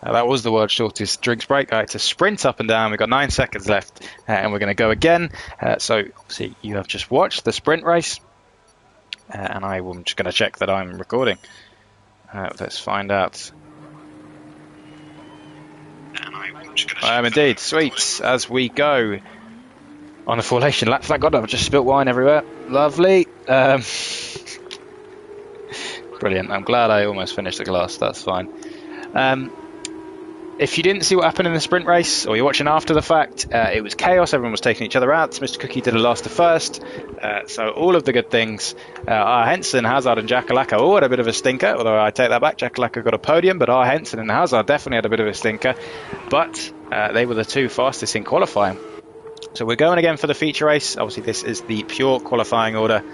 That was the world's shortest drinks break. I had to sprint up and down. We've got 9 seconds left, and we're going to go again. So, obviously, you have just watched the sprint race, and I'm just going to check that I'm recording. Let's find out. I am indeed. Sweet. As we go on a formation lap. Thank God I've just spilt wine everywhere. Lovely. Brilliant. I'm glad I almost finished the glass. That's fine. If you didn't see what happened in the sprint race, or you're watching after the fact, it was chaos. Everyone was taking each other out. Mr. Cookie did a last to first. So all of the good things. Henson, Hazard and Jakalaka all had a bit of a stinker, although I take that back. Jakalaka got a podium, but Henson and Hazard definitely had a bit of a stinker. But they were the two fastest in qualifying. So we're going again for the feature race. Obviously, this is the pure qualifying order.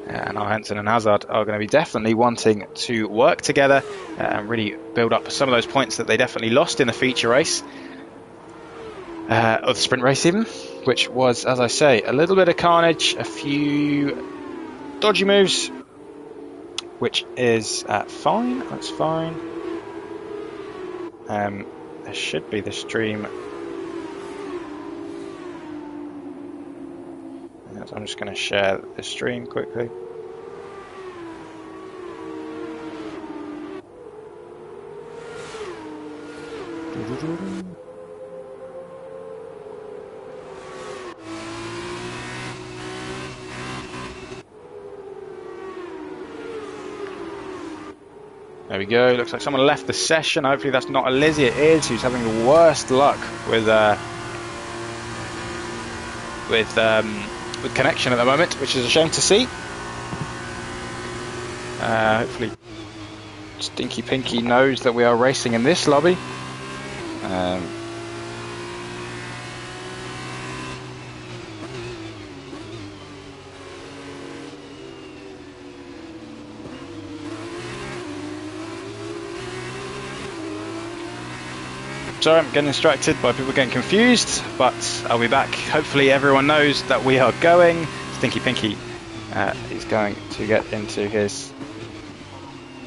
And Henson and Hazard are going to be definitely wanting to work together and really build up some of those points that they definitely lost in the feature race, or the sprint race even, which was, as I say, a little bit of carnage, a few dodgy moves, which is fine. That's fine. There should be the stream. I'm just going to share the stream quickly. There we go. Looks like someone left the session. Hopefully that's not a Lizzie. It is, who's having the worst luck with connection at the moment, which is a shame to see. Hopefully Stinky Pinky knows that we are racing in this lobby. Sorry, I'm getting distracted by people getting confused, but I'll be back. Hopefully everyone knows that we are going. Stinky Pinky is going to get into his,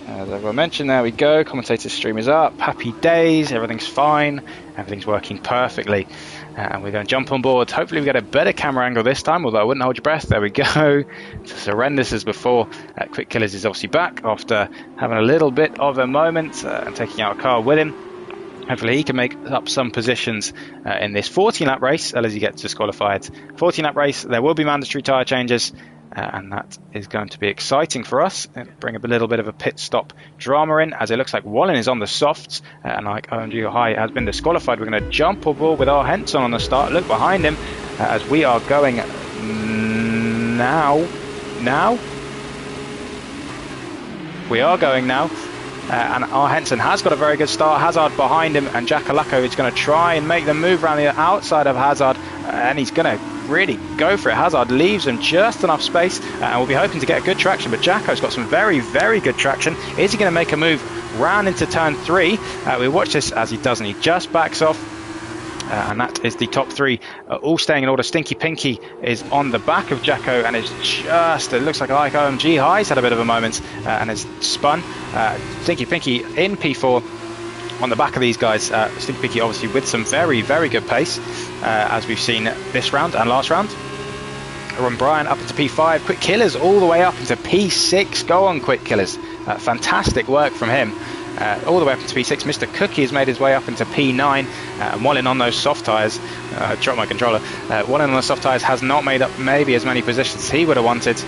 as everyone mentioned, there we go. Commentator stream is up. Happy days, everything's fine. Everything's working perfectly. And we're going to jump on board. Hopefully we get a better camera angle this time, although I wouldn't hold your breath. There we go. It's as horrendous as before. Quick Killers is obviously back after having a little bit of a moment and taking out a car with him. Hopefully he can make up some positions in this 14-lap race as he gets disqualified. 14-lap race, there will be mandatory tyre changes, and that is going to be exciting for us. It'll bring a little bit of a pit stop drama in, as it looks like Wallen is on the softs, and like OMG High has been disqualified. We're going to jump aboard with our Henson on the start. Look behind him as we are going now. We are going now. And our Henson has got a very good start. Hazard behind him, and Jakalaka is going to try and make the move around the outside of Hazard, and he's going to really go for it. Hazard leaves him just enough space, and we'll be hoping to get a good traction, but Jacko's got some very, very good traction. Is he going to make a move round into turn 3? We watch this as he doesn't. He just backs off. And that is the top 3 all staying in order. Stinky Pinky is on the back of Jacko and is just, it looks like OMG High's had a bit of a moment and has spun. Stinky Pinky in P4 on the back of these guys. Stinky Pinky obviously with some very, very good pace as we've seen this round and last round. Run Brian up into P5. Quick Killers all the way up into P6. Go on, Quick Killers. Fantastic work from him. All the way up into P6. Mr. Cookie has made his way up into P9. Wallen on those soft tyres. Drop my controller. Wallen on the soft tyres has not made up maybe as many positions as he would have wanted,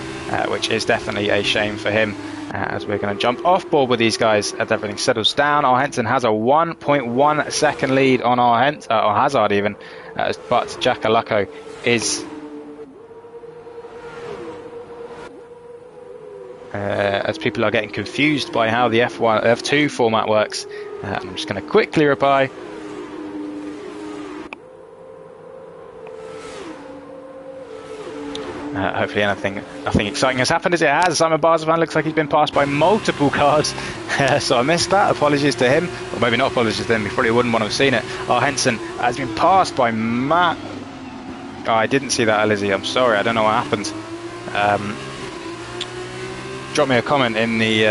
which is definitely a shame for him. As we're going to jump off board with these guys as everything settles down. Our Henson has a 1.1 second lead on our Hazard even, but Jakalaka is as people are getting confused by how the F2 format works. I'm just going to quickly reply. Hopefully nothing exciting has happened as it has. Simon Barzafan looks like he's been passed by multiple cars, so I missed that. Apologies to him, or maybe not apologies to him, he probably wouldn't want to have seen it. Our Henson has been passed by Matt. Oh, I didn't see that, Lizzie, I'm sorry, I don't know what happened. Drop me a comment in the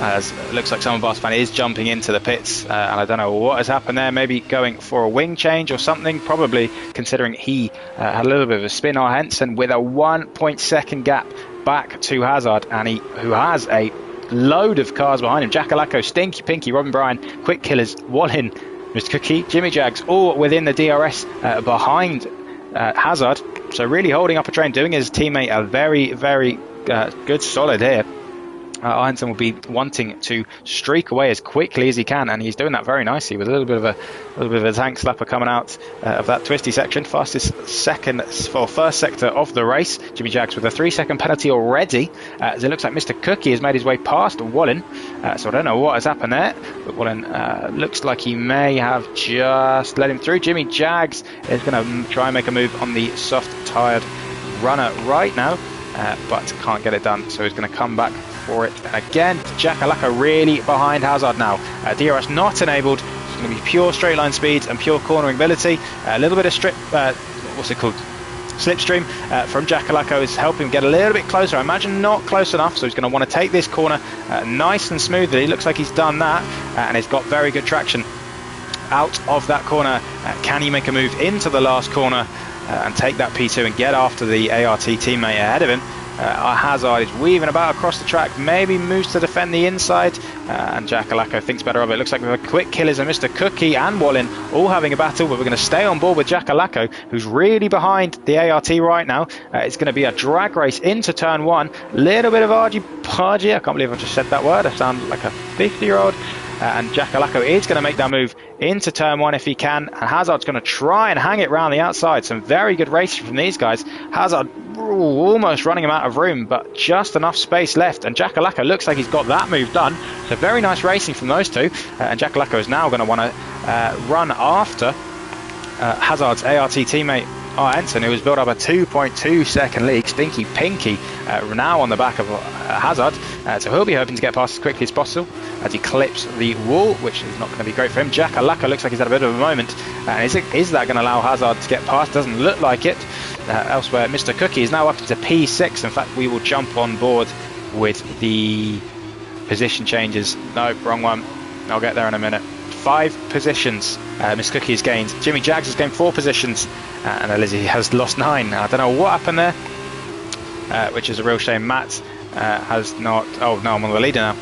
as it looks like someone Barcelona is jumping into the pits, and I don't know what has happened there, maybe going for a wing change or something, probably considering he had a little bit of a spin. Henson with a 1.2 gap back to Hazard, and who has a load of cars behind him. Jackalacco, Stinky Pinky, Robin Bryan, Quick Killers, Wallin, Mr. Cookie, Jimmy Jags, all within the DRS behind Hazard. So really holding up a train, doing his teammate a very, very good solid here. Henson will be wanting to streak away as quickly as he can, and he's doing that very nicely with a little bit of a tank slapper coming out of that twisty section. Fastest first sector of the race. Jimmy Jags with a 3-second penalty already, as it looks like Mr. Cookie has made his way past Wallin. So I don't know what has happened there, but Wallin looks like he may have just let him through. Jimmy Jags is going to try and make a move on the soft-tired runner right now, but can't get it done, so he's going to come back for it again. Jackalacco really behind Hazard now. DRS not enabled. It's going to be pure straight line speeds and pure cornering ability. A little bit of slipstream from Jackalacco is helping him get a little bit closer. I imagine not close enough, so he's going to want to take this corner nice and smoothly. Looks like he's done that, and he's got very good traction out of that corner. Can he make a move into the last corner and take that P2 and get after the ART teammate ahead of him? Hazard is weaving about across the track, maybe moves to defend the inside, and Jackalacco thinks better of it. Looks like we've got Quick Killers and Mr. Cookie and Wallin all having a battle, but we're going to stay on board with Jackalacco, who's really behind the ART right now. It's going to be a drag race into turn 1. Little bit of argy-pargy. I can't believe I just said that word. I sound like a 50-year-old. And Jackalacco is going to make that move into turn 1 if he can, and Hazard's going to try and hang it round the outside. Some very good racing from these guys. Hazard almost running him out of room, but just enough space left, and Jackalacco looks like he's got that move done. So very nice racing from those two, and Jackalacco is now going to want to run after Hazard's ART teammate Henson, who has built up a 2.2 second lead. Stinky Pinky now on the back of Hazard, so he'll be hoping to get past as quickly as possible as he clips the wall, which is not going to be great for him. Jackalacco looks like he's had a bit of a moment, and is that going to allow Hazard to get past? Doesn't look like it. Elsewhere, Mr. Cookie is now up into P6. In fact, we will jump on board with the position changes. No, wrong one. I'll get there in a minute. 5 positions Miss Cookie has gained. Jimmy Jags has gained 4 positions, and Lizzie has lost 9. I don't know what happened there, which is a real shame. Matt has not. Oh no, I'm on the leader now.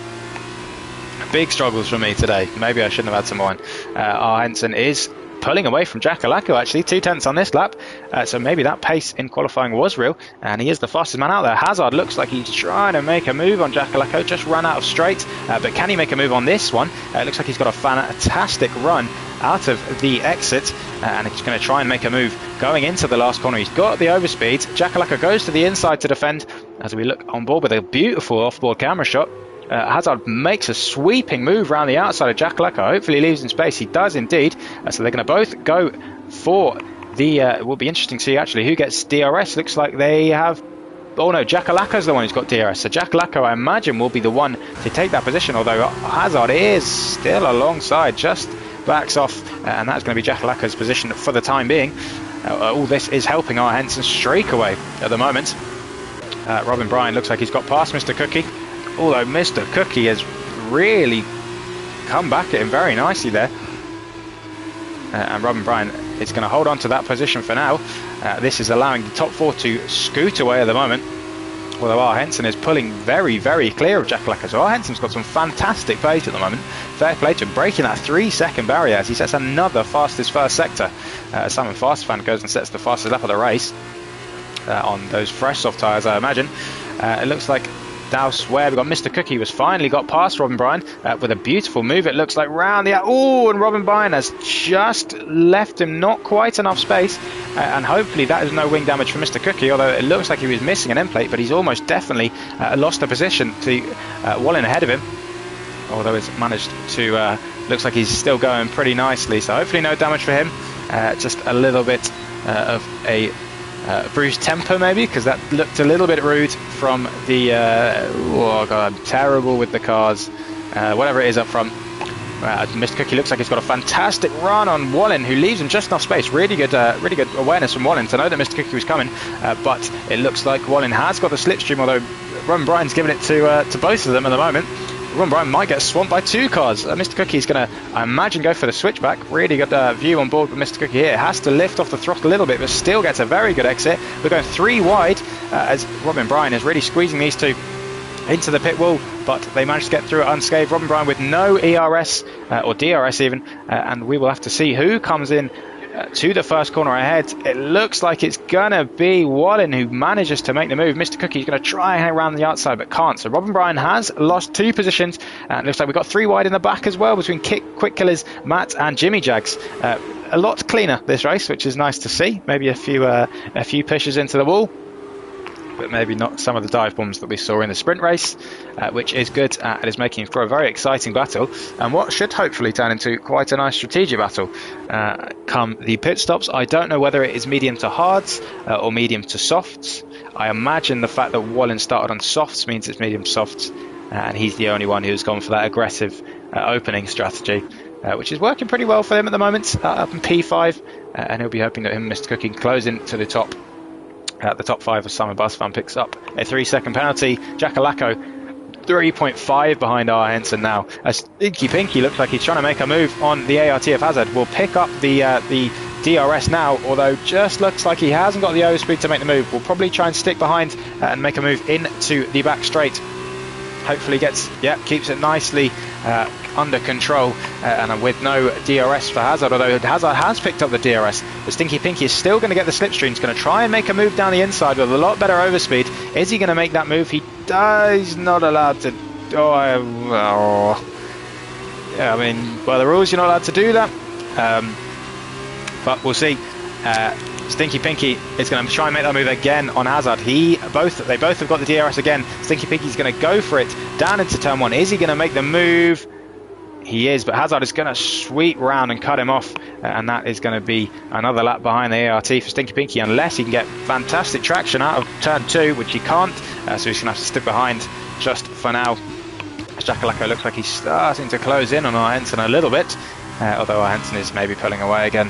Big struggles for me today. Maybe I shouldn't have had some wine. Henson is pulling away from Jackalacco, actually 2/10 on this lap, so maybe that pace in qualifying was real, and he is the fastest man out there. Hazard looks like he's trying to make a move on Jackalacco, just run out of straight, but can he make a move on this one? It looks like he's got a fantastic run out of the exit, and he's going to try and make a move going into the last corner. He's got the overspeed. Jackalacco goes to the inside to defend, as we look on board with a beautiful off-board camera shot. Hazard makes a sweeping move around the outside of Jackalacco. Hopefully leaves in space. He does indeed. So they're going to both go for the... it will be interesting to see actually who gets DRS. Looks like they have... Oh no, Jackalacco's the one who's got DRS. So Jackalacco, I imagine, will be the one to take that position, although Hazard is still alongside, just backs off, and that's going to be Jackalacco's position for the time being. All this is helping our Henson streak away at the moment. Robin Bryan looks like he's got past Mr. Cookie, although Mr. Cookie has really come back at him very nicely there. And Robin Bryan is going to hold on to that position for now. This is allowing the top 4 to scoot away at the moment, although our Henson is pulling very, very clear of Jackalacco. So our Henson's got some fantastic pace at the moment. Fair play to him, breaking that 3-second barrier as he sets another fastest first sector. Simon Fastfan goes and sets the fastest lap of the race on those fresh soft tyres, I imagine. It looks like elsewhere we've got Mr. Cookie, who has finally got past Robin Bryan with a beautiful move. It looks like round the... Oh, and Robin Bryan has just left him not quite enough space, and hopefully that is no wing damage for Mr. Cookie, although it looks like he was missing an end plate, but he's almost definitely lost a position to Wallin ahead of him, although it's managed to... looks like he's still going pretty nicely, so hopefully no damage for him. Just a little bit of a bruised temper maybe, because that looked a little bit rude from the oh god, I'm terrible with the cars, whatever it is up front. Mr. Cookie looks like he's got a fantastic run on Wallin, who leaves him just enough space. Really good awareness from Wallin to know that Mr. Cookie was coming, but it looks like Wallin has got the slipstream, although Robin Bryan's given it to both of them at the moment. Ron Bryan might get swamped by 2 cars. Mr. Cookie's going to, I imagine, go for the switchback. Really good view on board with Mr. Cookie here. Has to lift off the throttle a little bit, but still gets a very good exit. We're going 3 wide as Robin Bryan is really squeezing these 2 into the pit wall, but they managed to get through it unscathed. Robin Bryan with no ERS or DRS even, and we will have to see who comes in to the first corner ahead. It looks like it's gonna be Wallen who manages to make the move. Mr. Cookie's gonna try and hang around the outside but can't, so Robin Bryan has lost 2 positions, and it looks like we've got 3 wide in the back as well between Quick Killers, Matt and Jimmy Jags. A lot cleaner this race, which is nice to see. Maybe a few pushes into the wall, but maybe not some of the dive bombs that we saw in the sprint race, which is good and is making for a very exciting battle, and what should hopefully turn into quite a nice strategic battle come the pit stops. I don't know whether it is medium to hards or medium to softs. I imagine the fact that Wallen started on softs means it's medium to softs, and he's the only one who's gone for that aggressive opening strategy, which is working pretty well for him at the moment, up in P5, and he'll be hoping that him and Mr. Cookie can close into the top. The top 5 as Simon Busfan picks up a 3-second penalty. Jackalacco 3.5 behind R. Henson now. As Stinky Pinky looks like he's trying to make a move on the ART of Hazard. Will pick up the DRS now, although just looks like he hasn't got the overspeed to make the move. We'll probably try and stick behind and make a move into the back straight. Hopefully keeps it nicely under control, and with no DRS for Hazard, although Hazard has picked up the DRS. But Stinky Pinky is still going to get the slipstream. He's going to try and make a move down the inside with a lot better overspeed. Is he going to make that move? He's not allowed to. Yeah, I mean, by the rules, you're not allowed to do that. But we'll see. Stinky Pinky is going to try and make that move again on Hazard. They both have got the DRS again. Stinky Pinky's going to go for it down into turn 1. Is he going to make the move? He is, but Hazard is going to sweep round and cut him off, and that is going to be another lap behind the ART for Stinky Pinky, unless he can get fantastic traction out of turn 2, which he can't, so he's going to have to stick behind just for now. Jackalacco looks like he's starting to close in on R. Henson a little bit, although R. Henson is maybe pulling away again.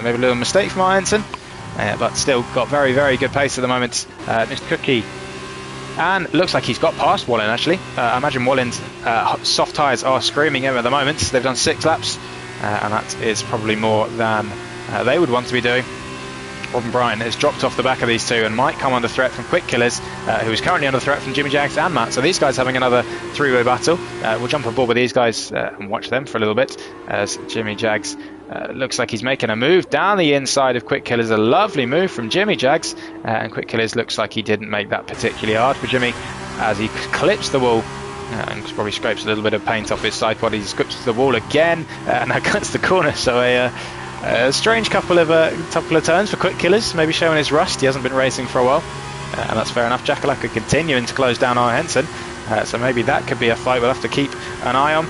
Maybe a little mistake from R. Henson, but still got very, very good pace at the moment. Mr. Cookie, and looks like he's got past Wallen actually. I imagine Wallen's soft tyres are screaming him at the moment. They've done 6 laps, and that is probably more than they would want to be doing. Robin Bryan has dropped off the back of these 2 and might come under threat from Quick Killers, who is currently under threat from Jimmy Jags and Matt. So these guys having another 3-way battle. We'll jump on board with these guys and watch them for a little bit, as Jimmy Jags looks like he's making a move down the inside of Quick Killers. A lovely move from Jimmy Jags, and Quick Killers looks like he didn't make that particularly hard for Jimmy, as he clips the wall and probably scrapes a little bit of paint off his side body. He scrapes the wall again, and now cuts the corner. So a strange couple of turns for Quick Killers, maybe showing his rust. He hasn't been racing for a while, and that's fair enough. Jackalacco continuing to close down R. Henson, so maybe that could be a fight we'll have to keep an eye on.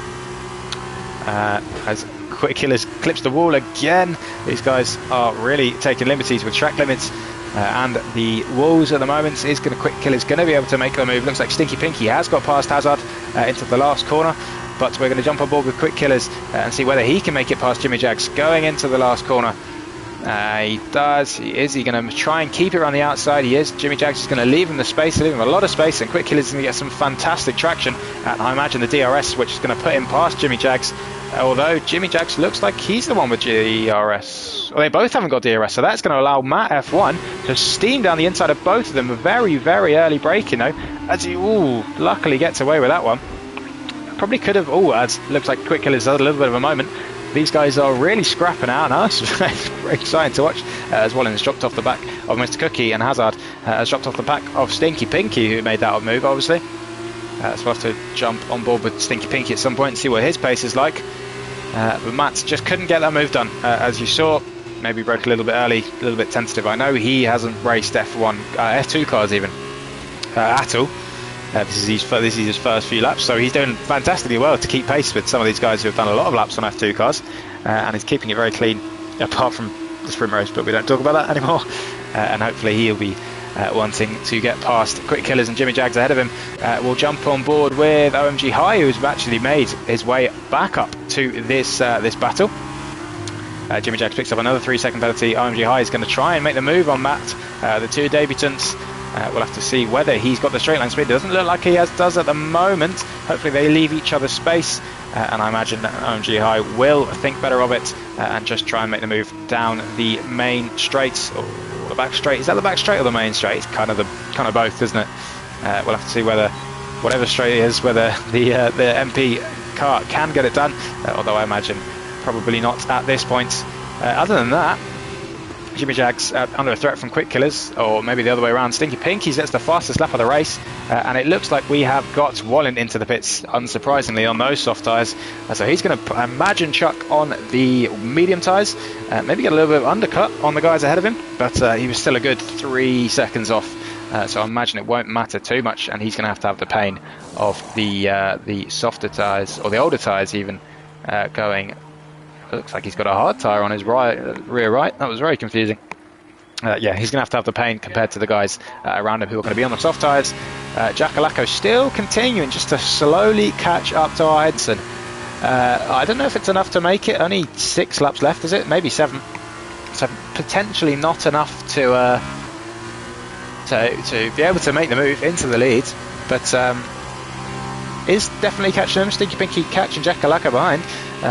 As Quick Killers clips the wall again. These guys are really taking liberties with track limits and the walls at the moment. Quick Killers going to be able to make the move. Looks like Stinky Pinky has got past Hazard into the last corner, but we're going to jump on board with Quick Killers and see whether he can make it past Jimmy Jags going into the last corner. He does. Is he going to try and keep it around the outside? He is. Jimmy Jags is going to leave him the space, leave him a lot of space, and Quick Killers is going to get some fantastic traction. And I imagine the DRS, which is going to put him past Jimmy Jags. Although Jimmy Jags looks like he's the one with DRS. Well, they both haven't got DRS, so that's going to allow Matt F1 to steam down the inside of both of them. A very, very early braking though, as he luckily gets away with that one. Probably could have. Looks like Quick Killers had a little bit of a moment. These guys are really scrapping out now. It's very exciting to watch, as Wallen has dropped off the back of Mr. Cookie, and Hazard has dropped off the back of Stinky Pinky, who made that move obviously. So we'll have to jump on board with Stinky Pinky at some point and see what his pace is like. But Matt just couldn't get that move done, as you saw. Maybe broke a little bit early, a little bit tentative. I know he hasn't raced F2 cars even at all. This is his first few laps, so he's doing fantastically well to keep pace with some of these guys who have done a lot of laps on F2 cars, and he's keeping it very clean, apart from the sprint race, but we don't talk about that anymore. And hopefully he'll be wanting to get past Quick Killers and Jimmy Jags ahead of him. We'll jump on board with OMG High, who's actually made his way back up to this battle. Jimmy Jags picks up another 3-second penalty. OMG High is going to try and make the move on Matt. The 2 debutants We'll have to see whether he's got the straight line speed. It doesn't look like he does at the moment. Hopefully they leave each other space, and I imagine that OMG High will think better of it and just try and make the move down the main straight, or the back straight. Is that the back straight or the main straight? It's kind of both, isn't it? We'll have to see whether whatever straight it is, whether the MP car can get it done, although I imagine probably not at this point. Other than that, Jimmy Jag's under a threat from Quick Killers, or maybe the other way around. Stinky Pinky gets the fastest lap of the race, and it looks like we have got Wallen into the pits, unsurprisingly, on those soft tyres. So he's going to, imagine, chuck on the medium tyres, maybe get a little bit of undercut on the guys ahead of him, but he was still a good 3 seconds off. So I imagine it won't matter too much, and he's going to have the pain of the softer tyres, or the older tyres even, going. Looks like he's got a hard tyre on his rear right. That was very confusing. Yeah, he's going to have the pain compared to the guys around him who are going to be on the soft tyres. Jackalacco still continuing just to slowly catch up to our Henson. I don't know if it's enough to make it. Only 6 laps left, is it? Maybe 7. So potentially not enough to be able to make the move into the lead. But is definitely catching him. Stinky Pinky catching Jackalacco behind.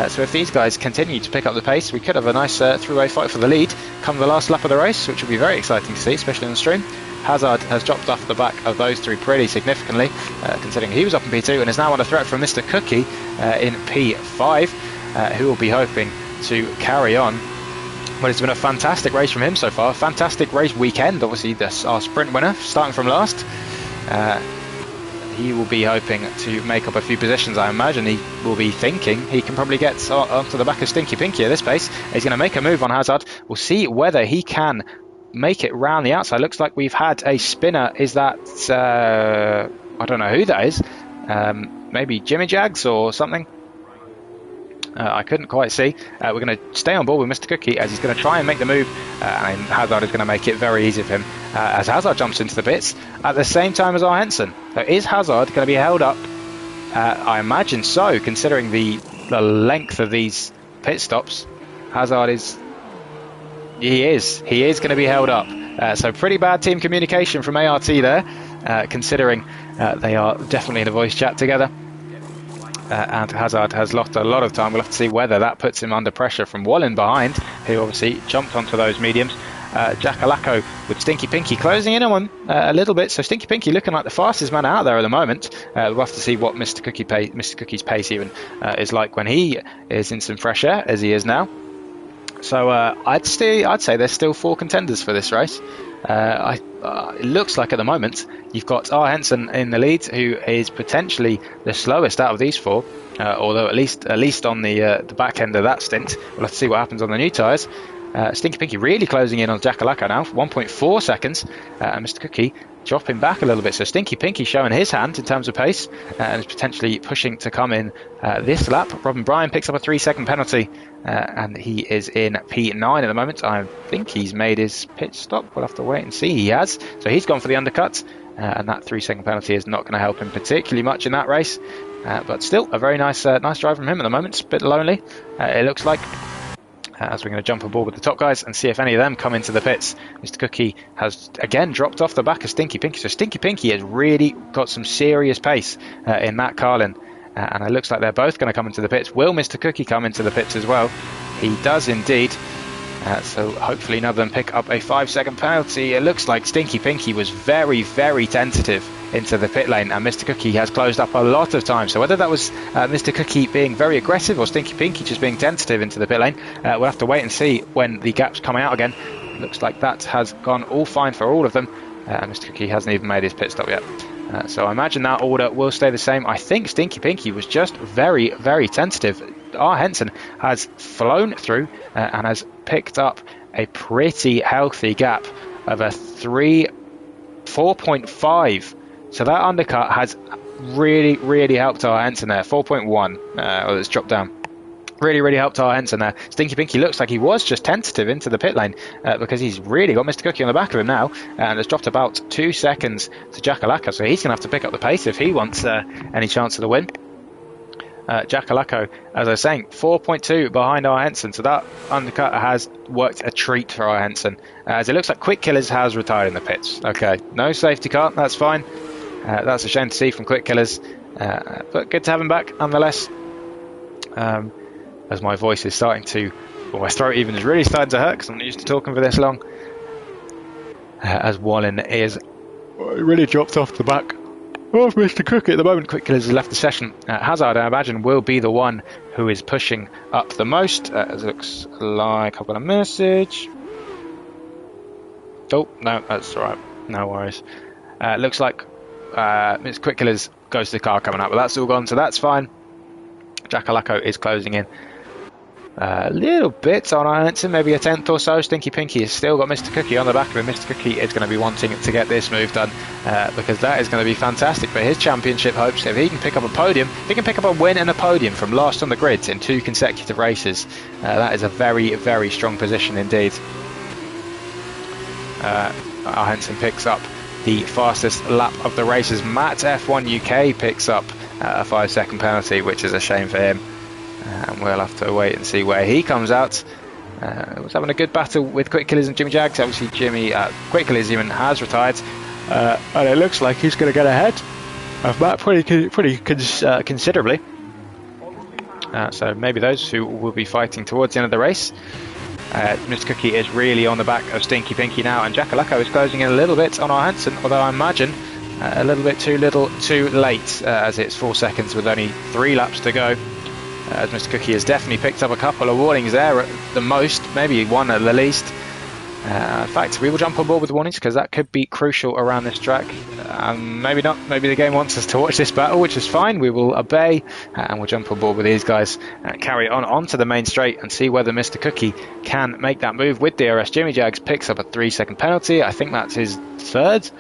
So if these guys continue to pick up the pace, we could have a nice three-way fight for the lead come the last lap of the race, which will be very exciting to see, especially on the stream. Hazard has dropped off the back of those three pretty significantly, considering he was up in P2 and is now under threat from Mr. Cookie in P5, who will be hoping to carry on. Well, it's been a fantastic race from him so far. Fantastic race weekend, obviously our sprint winner, starting from last. He will be hoping to make up a few positions. I imagine he will be thinking he can probably get onto the back of Stinky Pinky at this pace. He's going to make a move on Hazard. We'll see whether he can make it round the outside. Looks like we've had a spinner. Is that I don't know who that is. Maybe Jimmy Jags or something. I couldn't quite see. We're going to stay on board with Mr. Cookie as he's going to try and make the move, and Hazard is going to make it very easy for him as Hazard jumps into the pits at the same time as our Henson. So is Hazard going to be held up? I imagine so, considering the length of these pit stops. Hazard is going to be held up. So pretty bad team communication from ART there, considering they are definitely in a voice chat together. And Hazard has lost a lot of time. We'll have to see whether that puts him under pressure from Wallen behind, who obviously jumped onto those mediums. Jackalacco with Stinky Pinky closing in on a little bit. So Stinky Pinky looking like the fastest man out there at the moment. We'll have to see what Mr. Cookie's pace even is like when he is in some fresh air, as he is now. So I'd say there's still 4 contenders for this race. It looks like at the moment you've got R. Henson in the lead, who is potentially the slowest out of these 4, although at least on the back end of that stint. We'll have to see what happens on the new tyres. Stinky Pinky really closing in on Jackalacco now, 1.4 seconds, and Mr. Cookie dropping back a little bit. So Stinky Pinky showing his hand in terms of pace and is potentially pushing to come in this lap. Robin Bryan picks up a 3-second penalty, and he is in P9 at the moment. I think he's made his pit stop. We'll have to wait and see. He has. So he's gone for the undercut, and that 3-second penalty is not going to help him particularly much in that race. But still, a very nice drive from him at the moment. It's a bit lonely, it looks like. As we're going to jump aboard with the top guys and see if any of them come into the pits. Mr. Cookie has again dropped off the back of Stinky Pinky. So Stinky Pinky has really got some serious pace in that Carlin. And it looks like they're both going to come into the pits. Will Mr. Cookie come into the pits as well? He does indeed. So hopefully none of them pick up a 5-second penalty. It looks like Stinky Pinky was very, very tentative into the pit lane, and Mr. Cookie has closed up a lot of time. So whether that was Mr. Cookie being very aggressive or Stinky Pinky just being tentative into the pit lane, we'll have to wait and see when the gap's coming out again. Looks like that has gone all fine for all of them. Mr. Cookie hasn't even made his pit stop yet. So I imagine that order will stay the same. I think Stinky Pinky was just very, very tentative. R. Henson has flown through and has picked up a pretty healthy gap of a 4.5. So that undercut has really, really helped R. Henson there. 4.1. It's dropped down. Really helped R. Henson there. Stinky Pinky looks like he was just tentative into the pit lane because he's really got Mr. Cookie on the back of him now, and has dropped about 2 seconds to Jackalacco. So he's going to have to pick up the pace if he wants any chance of the win. Jackalacco, as I was saying, 4.2 behind R. Henson, so that undercut has worked a treat for R. Henson, as it looks like Quick Killers has retired in the pits. Okay, no safety car, that's fine. That's a shame to see from Quick Killers, but good to have him back nonetheless. As my voice is starting to, or my throat even is really starting to hurt because I'm not used to talking for this long. As Wallen is really dropped off the back of Mr. Cook at the moment. Quick Killers has left the session. Hazard, I imagine, will be the one who is pushing up the most. It looks like I've got a message. Oh, no, that's all right. No worries. Looks like Mr. Quick Killers goes to the car coming up, but that's all gone, so that's fine. Jackalacco is closing in. Little bits on Henson, maybe a tenth or so. Stinky Pinky has still got Mr. Cookie on the back of him. Mr. Cookie is going to be wanting to get this move done because that is going to be fantastic for his championship hopes. If he can pick up a podium, if he can pick up a win and a podium from last on the grid in 2 consecutive races, that is a very, very strong position indeed. Henson picks up the fastest lap of the races. Matt F1 UK picks up a 5-second penalty, which is a shame for him. And we'll have to wait and see where he comes out. Was having a good battle with Quick Killers and Jimmy Jags. Obviously, Quick Killers even has retired, and it looks like he's going to get ahead of Matt pretty considerably. So maybe those who will be fighting towards the end of the race. Mr. Cookie is really on the back of Stinky Pinky now, and Jackalacco is closing in a little bit on our Henson, although I imagine a little bit too little, too late, as it's 4 seconds with only 3 laps to go. As Mr. Cookie has definitely picked up a couple of warnings there at the most, maybe one at the least. In fact, we will jump on board with warnings because that could be crucial around this track. Maybe not, maybe the game wants us to watch this battle, which is fine. We will obey and we'll jump on board with these guys and carry on onto the main straight and see whether Mr. Cookie can make that move with DRS. Jimmy Jags picks up a 3-second penalty. I think that's his third.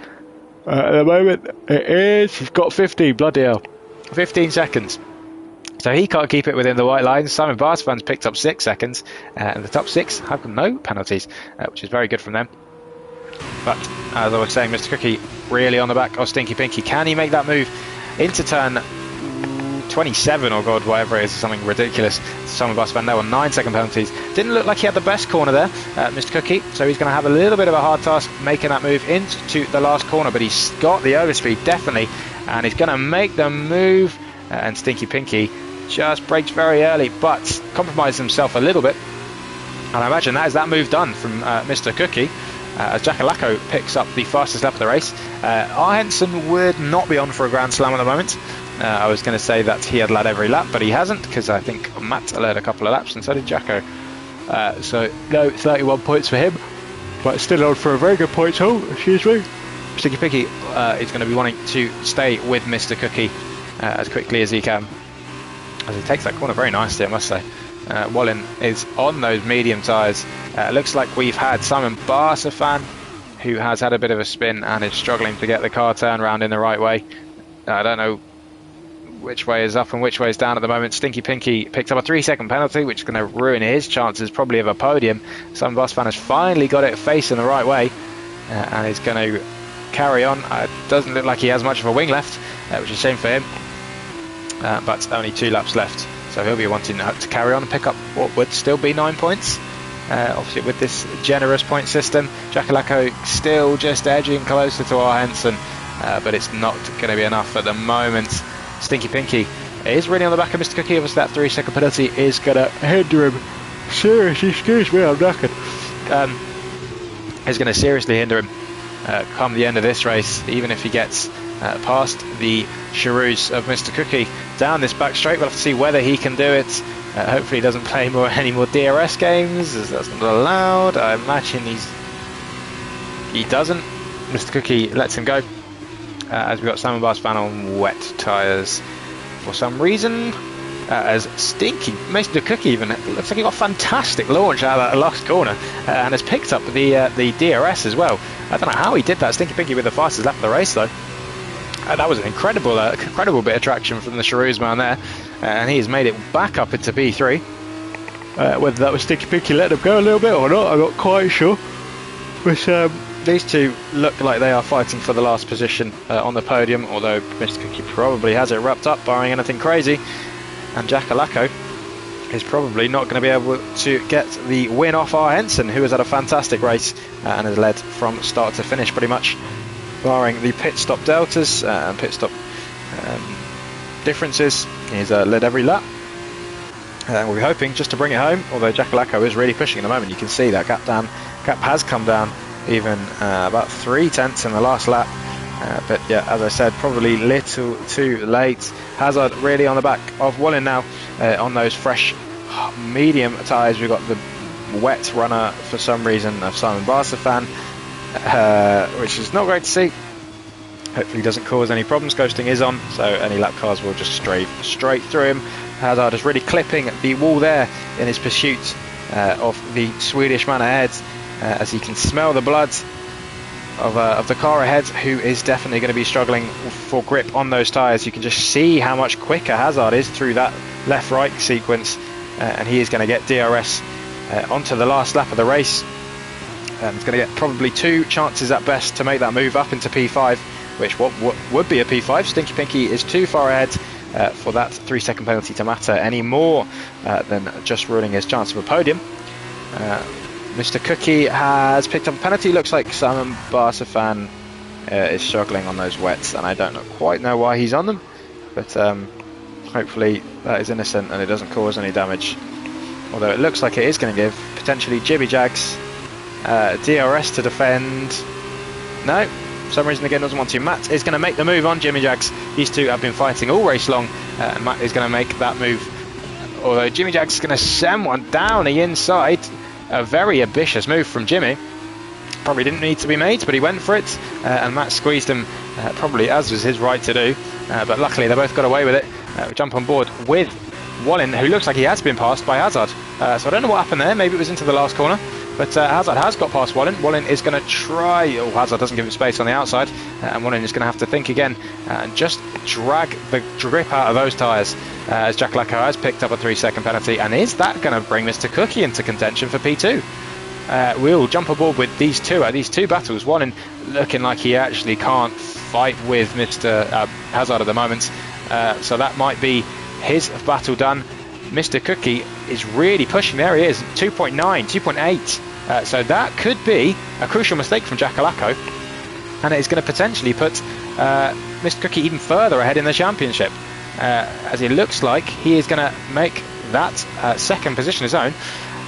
At the moment, it is. He's got 15, bloody hell. 15 seconds. So he can't keep it within the white lines. Simon Barsfan's picked up 6 seconds, and the top 6 have no penalties, which is very good from them. But as I was saying, Mr. Cookie really on the back of Stinky Pinky. Can he make that move into turn 27 or God, whatever it is, something ridiculous? Simon Barsfan now on 9-second penalties. Didn't look like he had the best corner there, Mr. Cookie. So he's going to have a little bit of a hard task making that move into the last corner, but he's got the overspeed definitely, and he's going to make the move. And Stinky Pinky just brakes very early, but compromises himself a little bit. And I imagine that is that move done from Mr. Cookie, as Jackalacco picks up the fastest lap of the race. R. Henson would not be on for a Grand Slam at the moment. I was going to say that he had led every lap, but he hasn't, because I think Matt led a couple of laps, and so did Jacko. So, no, 31 points for him, but still on for a very good point haul, excuse me. Stinky Pinky is going to be wanting to stay with Mr. Cookie as quickly as he can, as he takes that corner very nicely, I must say. Wallen is on those medium tyres. Looks like we've had Simon Barsafan, who has had a bit of a spin and is struggling to get the car turned around in the right way. I don't know which way is up and which way is down at the moment. Stinky Pinky picked up a 3-second penalty, which is going to ruin his chances probably of a podium. Simon Barsafan has finally got it facing the right way, and is going to carry on. Doesn't look like he has much of a wing left, which is a shame for him. But only 2 laps left, so he'll be wanting to carry on and pick up what would still be 9 points. Obviously with this generous point system, Jackalacco still just edging closer to R. Henson, but it's not going to be enough at the moment. Stinky Pinky is really on the back of Mr. Cookie. Obviously that 3-second penalty is going to hinder him seriously, excuse me, I'm knackered. Is going to seriously hinder him come the end of this race, even if he gets past the Cheroos of Mr. Cookie down this back straight. We'll have to see whether he can do it. Hopefully he doesn't play any more DRS games, as that's not allowed. I imagine he doesn't. Mr. Cookie lets him go, as we've got Simon Barsfan on wet tyres for some reason. As Stinky, Mr. Cookie even, looks like he got a fantastic launch out of that last corner, and has picked up the DRS as well. I don't know how he did that. Stinky Pinky with the fastest lap of the race though. That was an incredible bit of traction from the Cheroos man there, and he has made it back up into P3. Whether that was Stinky Pinky letting him go a little bit or not, I'm not quite sure. But these two look like they are fighting for the last position on the podium, although Mr. Cookie probably has it wrapped up, barring anything crazy. and Jakalako is probably not going to be able to get the win off our Henson, who has had a fantastic race and has led from start to finish pretty much, barring the pit stop deltas and pit stop differences. He's led every lap. We'll be hoping just to bring it home, although Jakalako is really pushing at the moment. You can see that gap has come down even about 3/10 in the last lap. But yeah, as I said, probably little too late. Hazard really on the back of Wallin now on those fresh medium tyres. We've got the wet runner for some reason of Simon Barsafan, which is not great to see. Hopefully doesn't cause any problems. Coasting is on, so any lap cars will just straight through him. Hazard is really clipping the wall there in his pursuit of the Swedish man ahead, as he can smell the blood of the car ahead, who is definitely going to be struggling for grip on those tyres. You can just see how much quicker Hazard is through that left-right sequence, and he is going to get DRS onto the last lap of the race. He's going to get probably 2 chances at best to make that move up into P5, which would be a P5. Stinky Pinky is too far ahead for that 3-second penalty to matter any more than just ruining his chance of a podium. Mr. Cookie has picked up a penalty. Looks like Simon Barsafan is struggling on those wets, and I don't quite know why he's on them, but hopefully that is innocent and it doesn't cause any damage. Although it looks like it is going to give potentially Jimmy Jags DRS to defend. No, for some reason again doesn't want to. Matt is going to make the move on Jimmy Jags. These two have been fighting all race long, and Matt is going to make that move. Although Jimmy Jags is going to send one down the inside. A very ambitious move from Jimmy. Probably didn't need to be made, but he went for it, and Matt squeezed him, probably as was his right to do. But luckily they both got away with it. We jump on board with Wallin, who looks like he has been passed by Hazard. So I don't know what happened there. Maybe it was into the last corner. But Hazard has got past Wallin. Wallin is going to try... Oh, Hazard doesn't give him space on the outside. And Wallin is going to have to think again and just drag the grip out of those tyres. As Jakalako has picked up a 3-second penalty. And is that going to bring Mr. Cookie into contention for P2? We'll jump aboard with these two battles. Wallin looking like he actually can't fight with Mr. Hazard at the moment. So that might be his battle done. Mr. Cookie is really pushing. There he is, 2.9, 2.8. So that could be a crucial mistake from Jakalako, and it is going to potentially put Mr. Cookie even further ahead in the championship, as it looks like he is going to make that second position his own.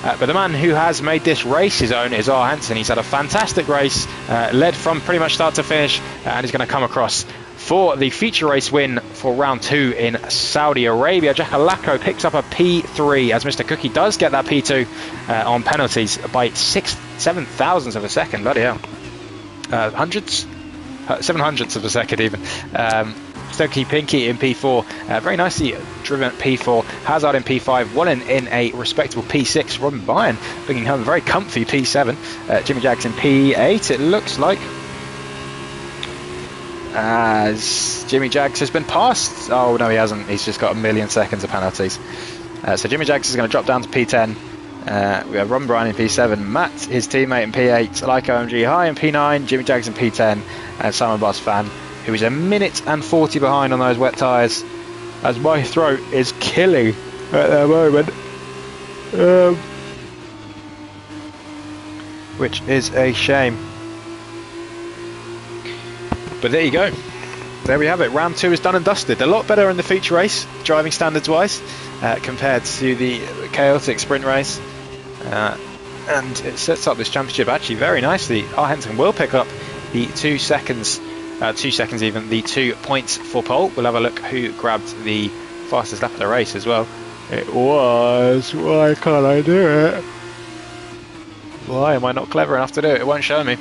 But the man who has made this race his own is R. Hansen. He's had a fantastic race, led from pretty much start to finish, and he's going to come across for the feature race win for round 2 in Saudi Arabia. Jakalako picks up a P3 as Mr. Cookie does get that P2 on penalties by 7 thousandths of a second. Bloody hell. 7 hundredths of a second even. Stinky Pinky in P4, very nicely driven at P4. Hazard in P5, Wallin in a respectable P6. Robin Byrne bringing home a very comfy P7. Jimmy Jags in P8, it looks like, as Jimmy Jags has been passed. Oh no, he hasn't. He's just got a million seconds of penalties. So Jimmy Jags is going to drop down to P10. We have Ron Bryan in P7, Matt, his teammate, in P8, Like OMG High in P9, Jimmy Jags in P10, and Simon Barsafan, who is a minute and 40 behind on those wet tyres, as my throat is killing at the moment. Which is a shame. But there you go. There we have it. Round 2 is done and dusted. A lot better in the feature race, driving standards wise, compared to the chaotic sprint race. And it sets up this championship actually very nicely. R. Henson will pick up the 2 seconds, 2 seconds even, the 2 points for pole. We'll have a look who grabbed the fastest lap of the race as well. It was... Why can't I do it? Why am I not clever enough to do it? It won't show me.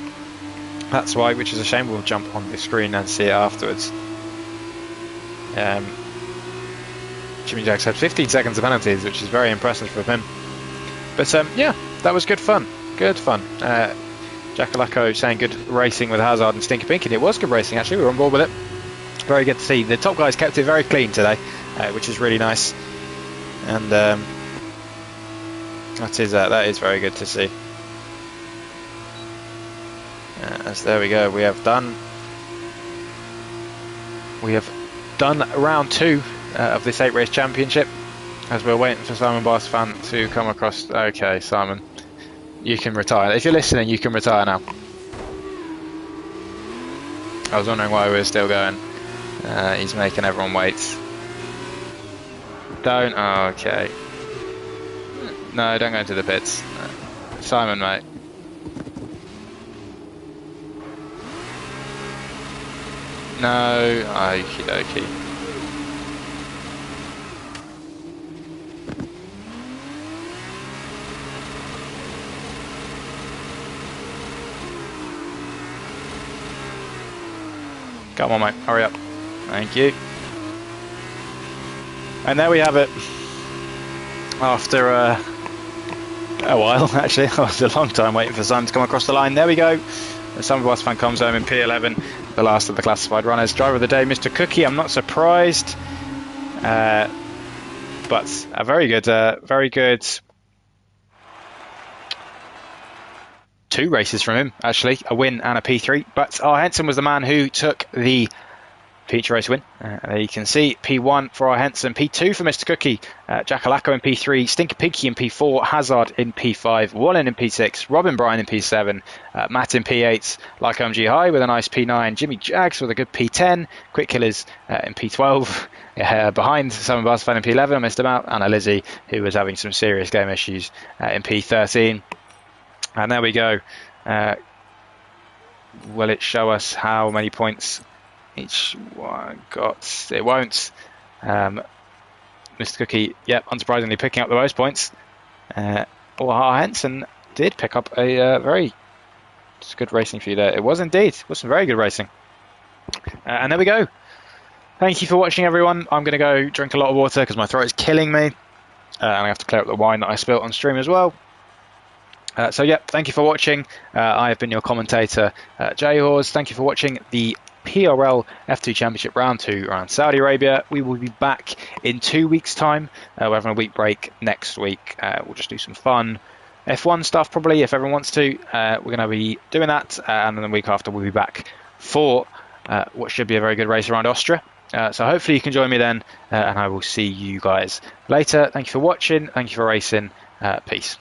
That's why, which is a shame. We'll jump on the screen and see it afterwards. Jimmy Jags had 15 seconds of penalties, which is very impressive from him. But yeah, that was good fun. Good fun. Jakalako saying good racing with Hazard and Stinky Pinky. It was good racing actually. We were on board with it. Very good to see. The top guys kept it very clean today, which is really nice. And that is very good to see. As there we go, we have done round 2 of this 8 race championship. as we're waiting for Simon Bossfan to come across. Okay, Simon, you can retire. If you're listening, you can retire now. I was wondering why we were still going. He's making everyone wait. Don't. Oh, okay. No, don't go into the pits. Simon, mate. No. Okie dokie. Come on, mate. Hurry up. Thank you. And there we have it. After a while, actually. It was a long time waiting for Simon to come across the line. There we go. The Simon Bossfan comes home in P11, the last of the classified runners. Driver of the day, Mr. Cookie. I'm not surprised. But a very good 2 races from him, actually. A win and a P3. But R. Henson was the man who took the feature race win. There you can see P1 for R. Henson, P2 for Mr. Cookie, Jack Alacco in P3, Stinky Pinky in P4, Hazard in P5, Wallen in P6, Robin Bryan in P7, Matt in P8, Like MG High with a nice P9, Jimmy Jags with a good P10, Quick Killers in P12, behind Simon Bossfan in P11, Mr. Mount, Anna Lizzie, who was having some serious game issues in P13. And there we go. Will it show us how many points each one got? It won't. Mr. Cookie, yep, unsurprisingly picking up the most points. R. Henson did pick up a very good racing for you there. It was indeed. It was some very good racing. And there we go. Thank you for watching, everyone. I'm going to go drink a lot of water because my throat is killing me. And I have to clear up the wine that I spilt on stream as well. So, yeah, thank you for watching. I have been your commentator, Jay Hawes. Thank you for watching the PRL F2 Championship Round 2 around Saudi Arabia. We will be back in 2 weeks' time. We're having a week break next week. We'll just do some fun F1 stuff, probably, if everyone wants to. We're going to be doing that, and then the week after we'll be back for what should be a very good race around Austria. So hopefully you can join me then, and I will see you guys later. Thank you for watching. Thank you for racing. Peace.